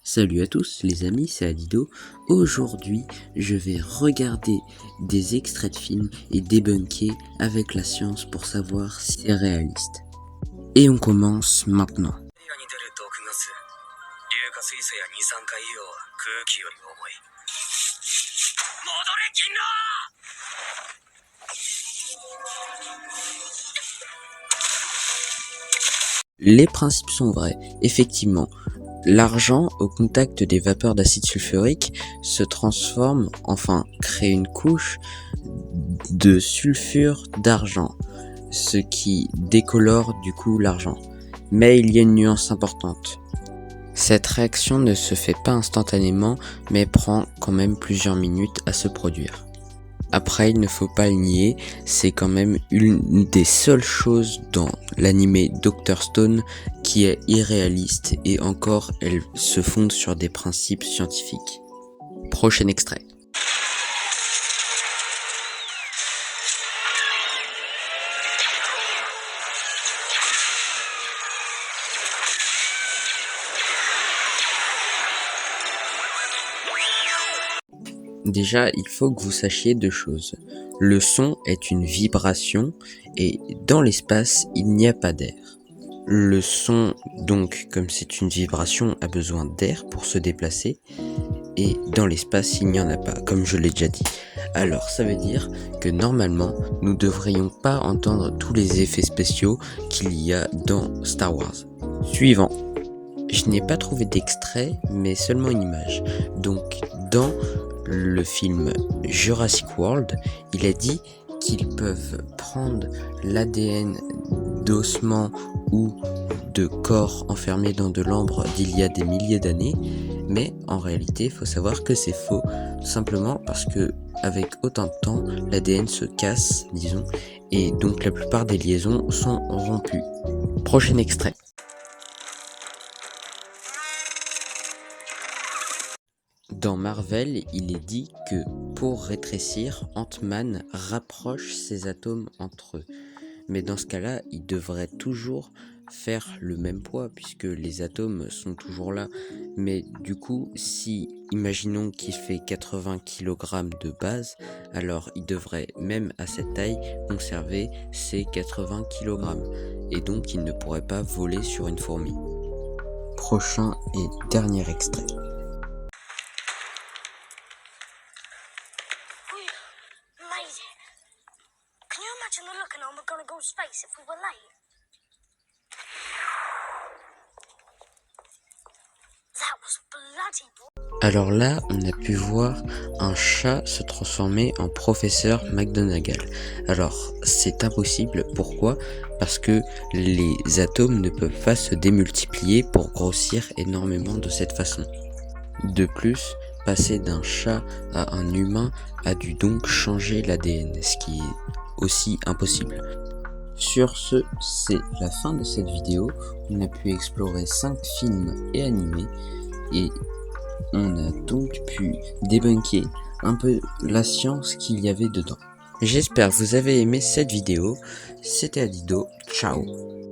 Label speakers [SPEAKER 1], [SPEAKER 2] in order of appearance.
[SPEAKER 1] Salut à tous les amis, c'est Adido. Aujourd'hui, je vais regarder des extraits de films et débunker avec la science pour savoir si c'est réaliste. Et on commence maintenant. Les principes sont vrais, effectivement. L'argent, au contact des vapeurs d'acide sulfurique, se transforme, crée une couche de sulfure d'argent, ce qui décolore du coup l'argent. Mais il y a une nuance importante. Cette réaction ne se fait pas instantanément, mais prend quand même plusieurs minutes à se produire. Après, il ne faut pas le nier, c'est quand même une des seules choses dans l'anime Dr Stone qui est irréaliste et encore elle se fonde sur des principes scientifiques. Prochain extrait. Déjà, il faut que vous sachiez deux choses. Le son est une vibration et dans l'espace, il n'y a pas d'air. Le son, donc, comme c'est une vibration, a besoin d'air pour se déplacer et dans l'espace, il n'y en a pas, comme je l'ai déjà dit. Alors, ça veut dire que normalement, nous ne devrions pas entendre tous les effets spéciaux qu'il y a dans Star Wars. Suivant. Je n'ai pas trouvé d'extrait, mais seulement une image. Donc, dans le film Jurassic World, il a dit qu'ils peuvent prendre l'ADN d'ossements ou de corps enfermés dans de l'ambre d'il y a des milliers d'années, mais en réalité, il faut savoir que c'est faux, tout simplement parce que avec autant de temps, l'ADN se casse, disons, et donc la plupart des liaisons sont rompues. Prochain extrait. Dans Marvel, il est dit que pour rétrécir, Ant-Man rapproche ses atomes entre eux. Mais dans ce cas-là, il devrait toujours faire le même poids puisque les atomes sont toujours là. Mais du coup, si imaginons qu'il fait 80 kg de base, alors il devrait même à cette taille conserver ses 80 kg. Et donc il ne pourrait pas voler sur une fourmi. Prochain et dernier extrait. Alors là, on a pu voir un chat se transformer en professeur McGonagall. Alors, c'est impossible. Pourquoi ? Parce que les atomes ne peuvent pas se démultiplier pour grossir énormément de cette façon. De plus, passer d'un chat à un humain a dû donc changer l'ADN, ce qui est aussi impossible. Sur ce, c'est la fin de cette vidéo. On a pu explorer 5 films et animés et on a donc pu débunker un peu la science qu'il y avait dedans. J'espère que vous avez aimé cette vidéo. C'était Adido. Ciao.